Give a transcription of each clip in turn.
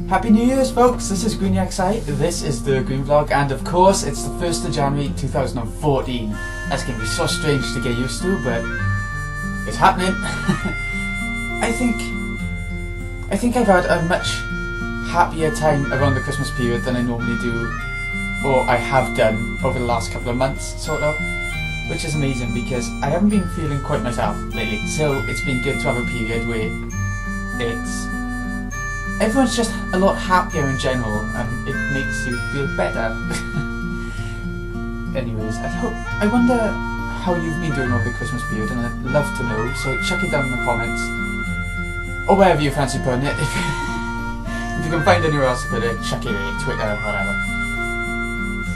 Happy New Year's, folks! This is GreenXI, this is the Green Vlog, and of course it's the 1st of January 2014. That's going to be so strange to get used to, but it's happening. I think I've had a much happier time around the Christmas period than I normally do, or I have done over the last couple of months, sort of, which is amazing because I haven't been feeling quite myself lately, so it's been good to have a period where everyone's just a lot happier in general, and it makes you feel better. Anyways, I wonder how you've been doing over the Christmas period, and I'd love to know, so chuck it down in the comments, or wherever you fancy putting it. If you can find anywhere else to put it, chuck it in Twitter, whatever.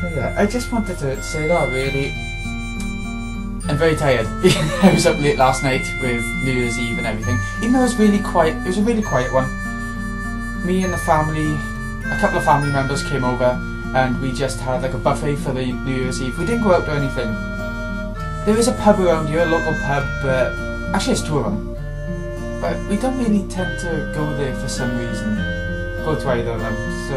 So yeah, I just wanted to say that really. I'm very tired. I was up late last night with New Year's Eve and everything, even though it was really quiet. It was a really quiet one. Me and the family, a couple of family members came over and we just had like a buffet for the New Year's Eve. We didn't go out or anything. There is a pub around here, a local pub, but actually it's two of them. But we don't really tend to go there for some reason, go to either of them. So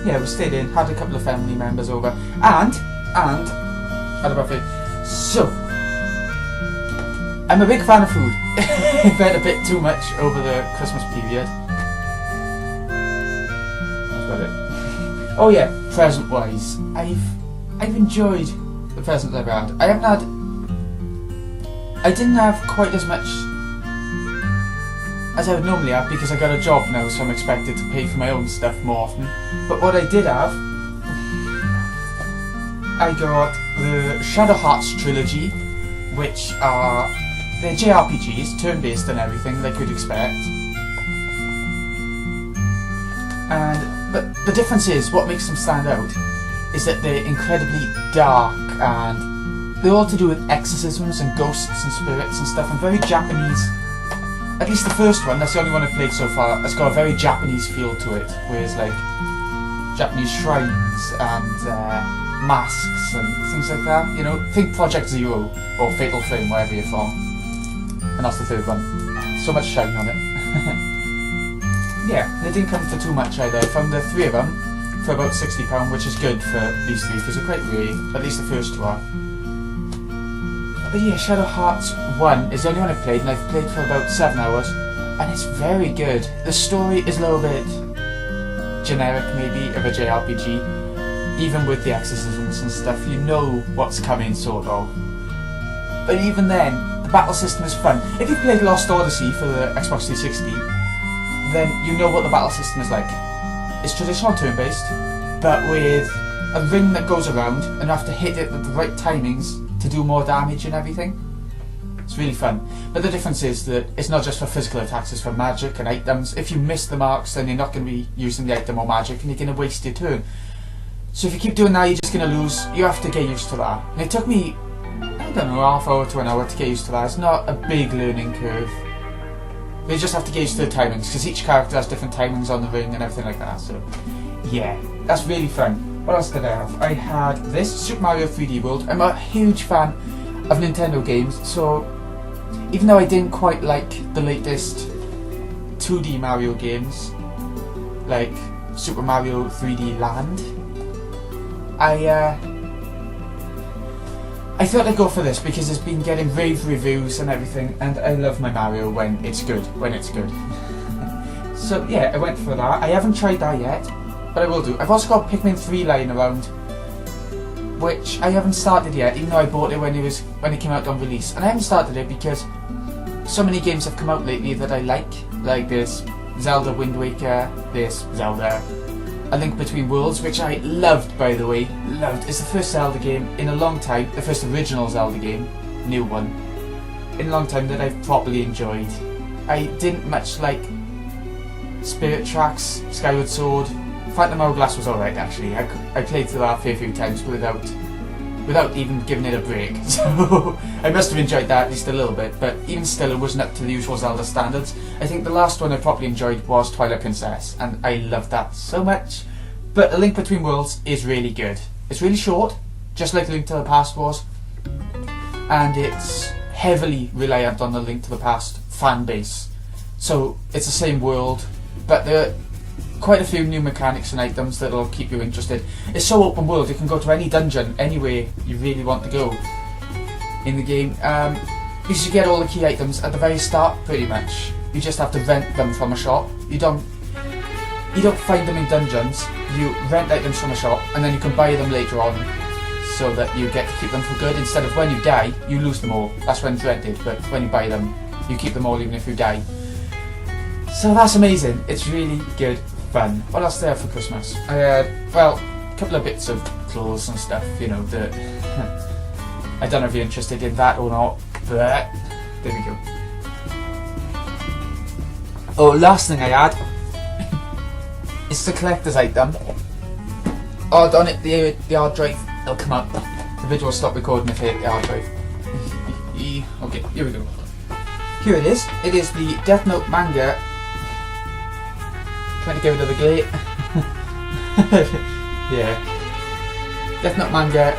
yeah, we stayed in, had a couple of family members over, and had a buffet. So I'm a big fan of food. I've had a bit too much over the Christmas period. Oh yeah, present-wise, I've enjoyed the presents I've had. I didn't have quite as much as I would normally have because I got a job now, so I'm expected to pay for my own stuff more often. But what I did have, I got the Shadow Hearts trilogy, which are they're JRPGs, turn-based and everything, like you'd expect. But the difference is, what makes them stand out is that they're incredibly dark, and they're all to do with exorcisms and ghosts and spirits and stuff, and very Japanese. At least the first one, that's the only one I've played so far, has got a very Japanese feel to it, whereas like Japanese shrines and masks and things like that. You know, think Project Zero or Fatal Frame, wherever you're from. And that's the third one. So much shine on it. Yeah, they didn't come for too much either. I found the three of them for about £60, which is good for these three because they're quite rare, at least the first two are. But yeah, Shadow Hearts 1 is the only one I've played, and I've played for about 7 hours, and it's very good. The story is a little bit generic maybe of a JRPG, even with the exorcisms and stuff, you know what's coming sort of. But even then, the battle system is fun. If you played Lost Odyssey for the Xbox 360, then you know what the battle system is like. It's traditional turn-based, but with a ring that goes around, and you have to hit it at the right timings to do more damage and everything. It's really fun. But the difference is that it's not just for physical attacks, it's for magic and items. If you miss the marks, then you're not going to be using the item or magic, and you're going to waste your turn. So if you keep doing that, you're just going to lose. You have to get used to that. And it took me, I don't know, half hour to an hour to get used to that. It's not a big learning curve. You just have to get used to the timings, because each character has different timings on the ring and everything like that, so yeah, that's really fun. What else did I have? I had this, Super Mario 3D World. I'm a huge fan of Nintendo games, so even though I didn't quite like the latest 2D Mario games, like Super Mario 3D Land, I thought I'd go for this because it's been getting rave reviews and everything, and I love my Mario when it's good. So yeah, I went for that. I haven't tried that yet, but I will do. I've also got Pikmin 3 lying around, which I haven't started yet, even though I bought it when it came out on release. And I haven't started it because so many games have come out lately that I like this Zelda Wind Waker, this Zelda A Link Between Worlds, which I loved, by the way. Loved. It's the first Zelda game in a long time, the first original Zelda game, new one, in a long time that I've properly enjoyed. I didn't much like Spirit Tracks, Skyward Sword. Phantom Hourglass was alright actually. I played through that a fair few times without even giving it a break. So I must have enjoyed that at least a little bit, but even still it wasn't up to the usual Zelda standards. I think the last one I properly enjoyed was Twilight Princess, and I loved that so much. But A Link Between Worlds is really good. It's really short, just like Link to the Past was, and it's heavily reliant on the Link to the Past fan base. So it's the same world, but quite a few new mechanics and items that'll keep you interested. It's so open world, you can go to any dungeon, anywhere you really want to go in the game. You should get all the key items at the very start, pretty much. You just have to rent them from a shop. You don't find them in dungeons. You rent items from a shop, and then you can buy them later on, so that you get to keep them for good. Instead of when you die, you lose them all. That's when it's rented, but when you buy them, you keep them all even if you die. So that's amazing. It's really good fun. What else did I have for Christmas? I had, well, a couple of bits of clothes and stuff, you know, that I don't know if you're interested in that or not, but there we go. Oh, last thing I had is the collector's item. Oh, darn it, the hard drive, it'll come up. The video will stop recording if I hit the hard drive. Okay, here we go. Here it is. It is the Death Note manga. Trying to get rid of the glare. Yeah. Death Note manga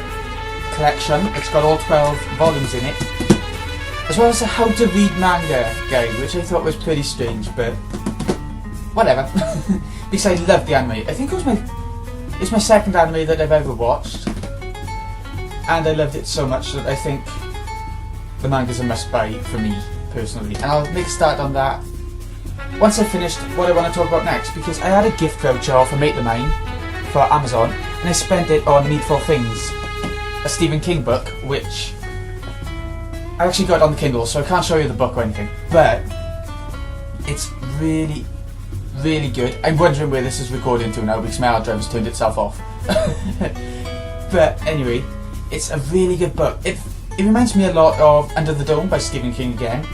collection. It's got all 12 volumes in it. As well as a how to read manga guide, which I thought was pretty strange, but whatever. Because I love the anime. I think it's my second anime that I've ever watched. And I loved it so much that I think the manga's a must buy for me, personally. And I'll make a start on that once I've finished what I want to talk about next, because I had a gift voucher off a mate of mine for Amazon, and I spent it on Needful Things, a Stephen King book, which I actually got it on the Kindle, so I can't show you the book or anything, but it's really, really good. I'm wondering where this is recording to now because my hard drive has turned itself off. But anyway, it's a really good book. It reminds me a lot of Under the Dome by Stephen King again,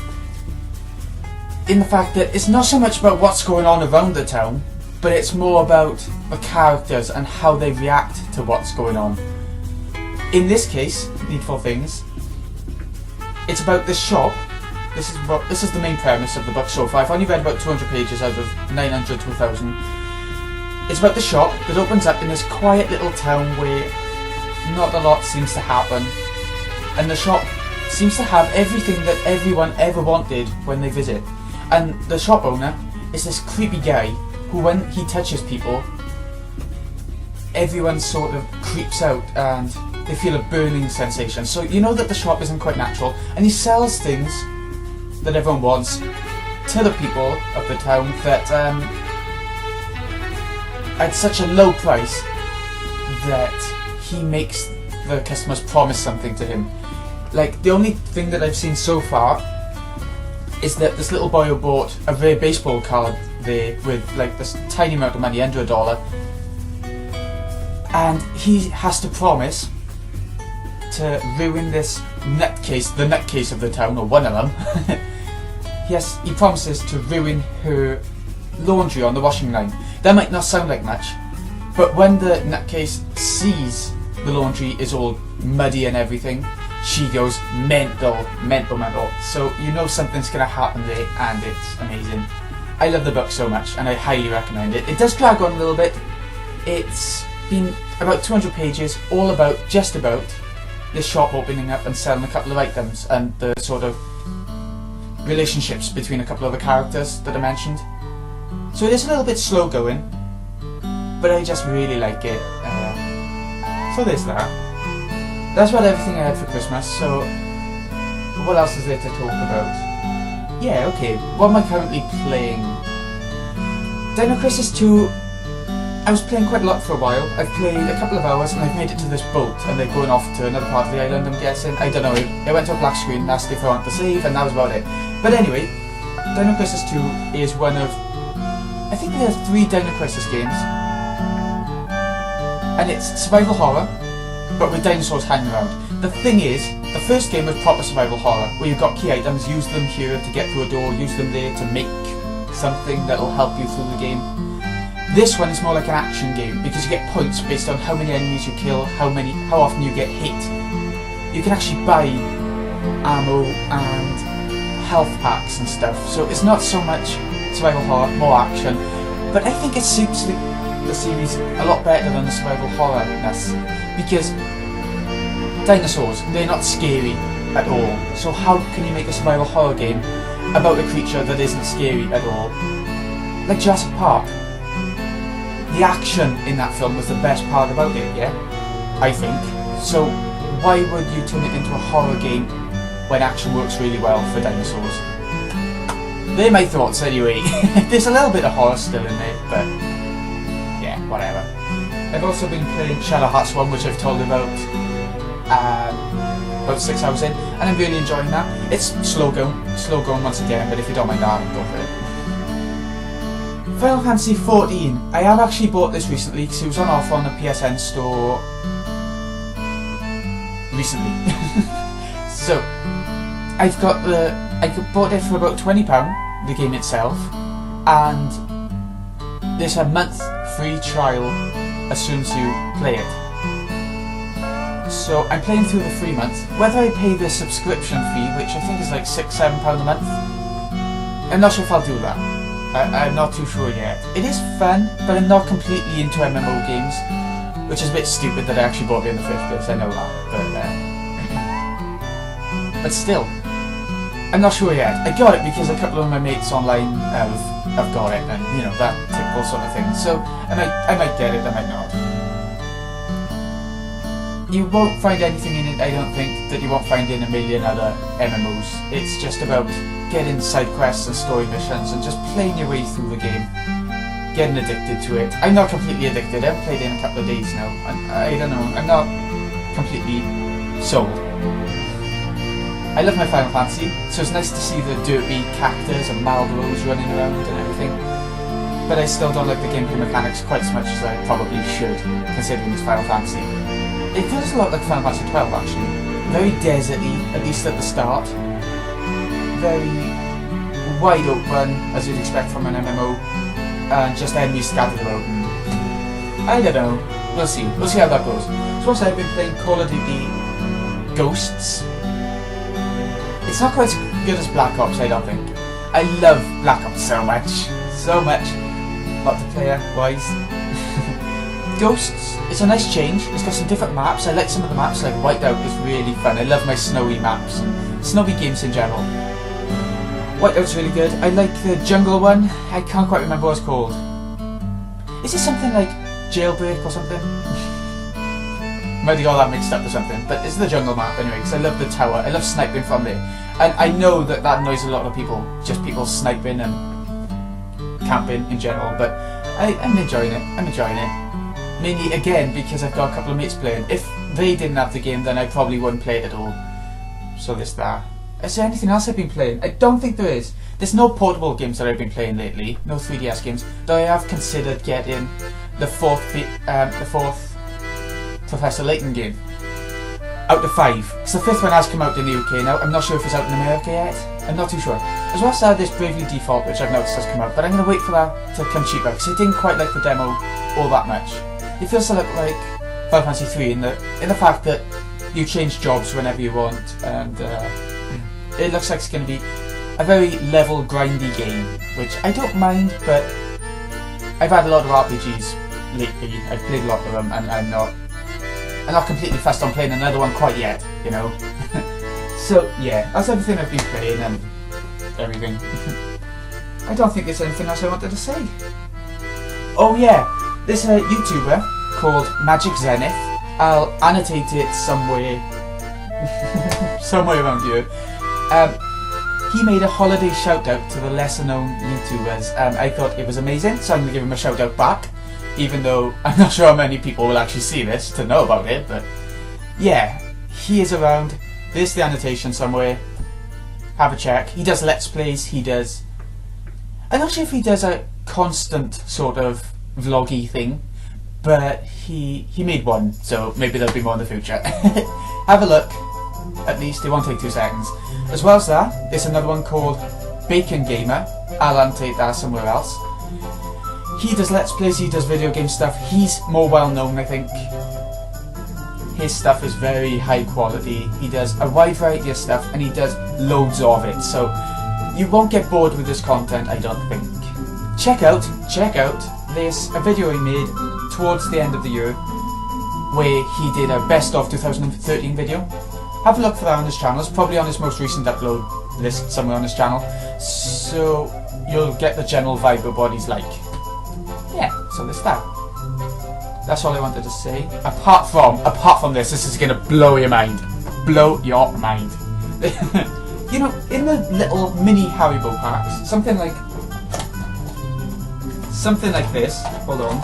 in the fact that it's not so much about what's going on around the town, but it's more about the characters and how they react to what's going on. In this case, Needful Things, it's about this shop. This is the main premise of the book so far. I've only read about 200 pages out of 900 to 1,000. It's about the shop that opens up in this quiet little town where not a lot seems to happen, and the shop seems to have everything that everyone ever wanted when they visit. And the shop owner is this creepy guy who, when he touches people, everyone sort of creeps out and they feel a burning sensation. So you know that the shop isn't quite natural, and he sells things that everyone wants to the people of the town that at such a low price that he makes the customers promise something to him. Like, the only thing that I've seen so far is that this little boy who bought a rare baseball card there with like this tiny amount of money, under $1, and he has to promise to ruin this nutcase, the nutcase of the town, or one of them. He promises to ruin her laundry on the washing line. That might not sound like much, but when the nutcase sees the laundry is all muddy and everything, she goes mental. So you know something's going to happen there, and it's amazing. I love the book so much, and I highly recommend it. It does drag on a little bit. It's been about 200 pages, all about, just about, this shop opening up and selling a couple of items, and the sort of relationships between a couple of the characters that I mentioned. So it is a little bit slow going, but I just really like it. So there's that. That's about everything I had for Christmas, so what else is there to talk about? Yeah, okay, what am I currently playing? Dino Crisis 2, I was playing quite a lot for a while. I've played a couple of hours and I've made it to this boat, and they're going off to another part of the island, I'm guessing. I don't know, I went to a black screen and asked if I wanted to save, and that was about it. But anyway, Dino Crisis 2 is one of, I think there are 3 Dino Crisis games, and it's survival horror, but with dinosaurs hanging around. The thing is, the first game was proper survival horror, where you've got key items, use them here to get through a door, use them there to make something that will help you through the game. This one is more like an action game, because you get points based on how many enemies you kill, how often you get hit. You can actually buy ammo and health packs and stuff, so it's not so much survival horror, more action. But I think it suits the series a lot better than the survival horror-ness, because dinosaurs, they're not scary at all. So how can you make a survival horror game about a creature that isn't scary at all? Like Jurassic Park. the action in that film was the best part about it, yeah? I think. So why would you turn it into a horror game when action works really well for dinosaurs? They're my thoughts anyway. There's a little bit of horror still in there, but yeah, whatever. I've also been playing Shadow Hearts 1, which I've told you about 6 hours in, and I'm really enjoying that. It's slow going once again, but if you don't mind that, go for it. Final Fantasy 14. I have actually bought this recently because it was on offer on the PSN store recently. So I bought it for about £20, the game itself, and there's a month free trial as soon as you play it. So I'm playing through the free month. Whether I pay the subscription fee, which I think is like £6-7 a month, I'm not sure if I'll do that. I'm not too sure yet. It is fun, but I'm not completely into MMO games, which is a bit stupid that I actually bought it in the first place. I know that, but still, I'm not sure yet. I got it because a couple of my mates online have got it, and you know, that typical sort of thing. So I might get it, I might not. You won't find anything in it, I don't think, that you won't find in a million other MMOs. It's just about getting side quests and story missions and just playing your way through the game, getting addicted to it. I'm not completely addicted. I haven't played it in a couple of days now, and I don't know, I'm not completely sold. I love my Final Fantasy, so it's nice to see the dirty cactus and Malboros running around and everything, but I still don't like the gameplay mechanics quite as much as I probably should, considering it's Final Fantasy. It feels a lot like Final Fantasy 12 actually. Very deserty, at least at the start. Very wide open, as you'd expect from an MMO, and just enemies scattered about. I don't know. We'll see. We'll see how that goes. So also I've been playing Call of Duty Ghosts. It's not quite as good as Black Ops, I don't think. I love Black Ops so much. So much. Multiplayer-wise. Ghosts, it's a nice change. It's got some different maps. I like some of the maps, like Whiteout is really fun. I love my snowy maps and snowy games in general. Whiteout's really good. I like the jungle one. I can't quite remember what it's called. Is it something like Jailbreak or something? Might have got that mixed up or something, but it's the jungle map anyway, because I love the tower. I love sniping from there. And I know that annoys a lot of people, just people sniping and camping in general, but I'm enjoying it. I'm enjoying it. Mainly, again, because I've got a couple of mates playing. If they didn't have the game, then I probably wouldn't play it at all. So there's that. Is there anything else I've been playing? I don't think there is. There's no portable games that I've been playing lately. No 3DS games. Though I have considered getting the fourth Professor Layton game. Out of 5. Because the 5th one has come out in the UK now. I'm not sure if it's out in America yet. I'm not too sure. As well as this Bravely Default, which I've noticed has come out. But I'm going to wait for that to come cheaper, because I didn't quite like the demo all that much. It feels a lot like Final Fantasy 3 in the fact that you change jobs whenever you want, and it looks like it's going to be a very level, grindy game, which I don't mind, but I've had a lot of RPGs lately. I've played a lot of them, and I'm not completely fussed on playing another one quite yet, you know. So yeah, that's everything I've been playing and everything. I don't think there's anything else I wanted to say. Oh yeah. There's a YouTuber called Magic Zenith. I'll annotate it somewhere around here. He made a holiday shout out to the lesser known YouTubers, and I thought it was amazing, so I'm going to give him a shout out back, even though I'm not sure how many people will actually see this to know about it, but yeah, he is around. There's the annotation somewhere. Have a check. He does Let's Plays, I'm not sure if he does a constant sort of vloggy thing, but he made one, so maybe there'll be more in the future. Have a look, at least. It won't take 2 seconds. As well as that, there's another one called Bacon Gamer. I'll annotate that somewhere else. He does Let's Plays, he does video game stuff. He's more well known, I think. His stuff is very high quality. He does a wide variety of stuff, and he does loads of it, so you won't get bored with his content, I don't think. Check out, there's a video he made towards the end of the year where he did a best of 2013 video. Have a look for that on his channel. It's probably on his most recent upload list somewhere on his channel, so you'll get the general vibe of what he's like. Yeah, so there's that. That's all I wanted to say. Apart from this is gonna blow your mind. Blow your mind. You know, in the little mini Haribo packs, something like this. Hold on.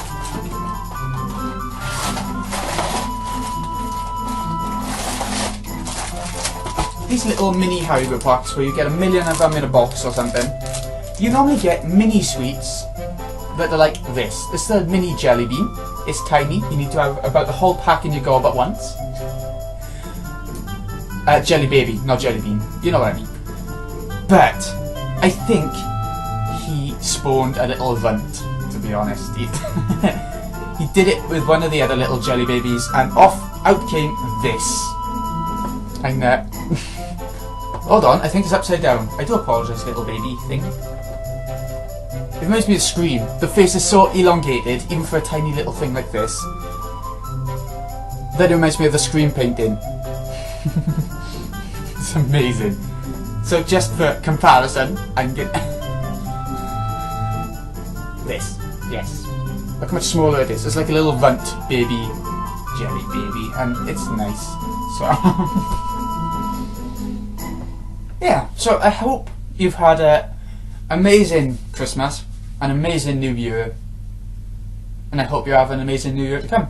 These little mini Haribo packs where you get 1 million of them in a box or something. You normally get mini sweets that are like this. This is a mini jelly bean. It's tiny. You need to have about the whole pack in your gob at once. Jelly baby, not jelly bean. You know what I mean. But I think he spawned a little runt, to be honest. He did it with one of the other little jelly babies, and out came this. And hold on, I think it's upside down. I do apologise, little baby thing. It reminds me of Scream. The face is so elongated, even for a tiny little thing like this. That reminds me of the Scream painting. It's amazing. So just for comparison, I'm gonna... this. Yes. Look how much smaller it is. It's like a little runt baby, jelly baby, and it's nice. So... yeah, so I hope you've had an amazing Christmas, an amazing New Year, and I hope you have an amazing New Year to come.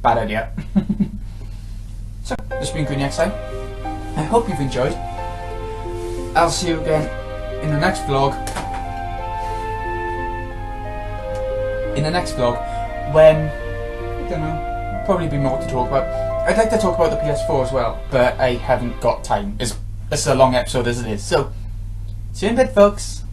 Bad idea. So, this has been Green next time. I hope you've enjoyed. I'll see you again in the next vlog. When, I don't know, probably be more to talk about. I'd like to talk about the PS4 as well, but I haven't got time. It's a long episode as it is. So, see you in a bit, folks.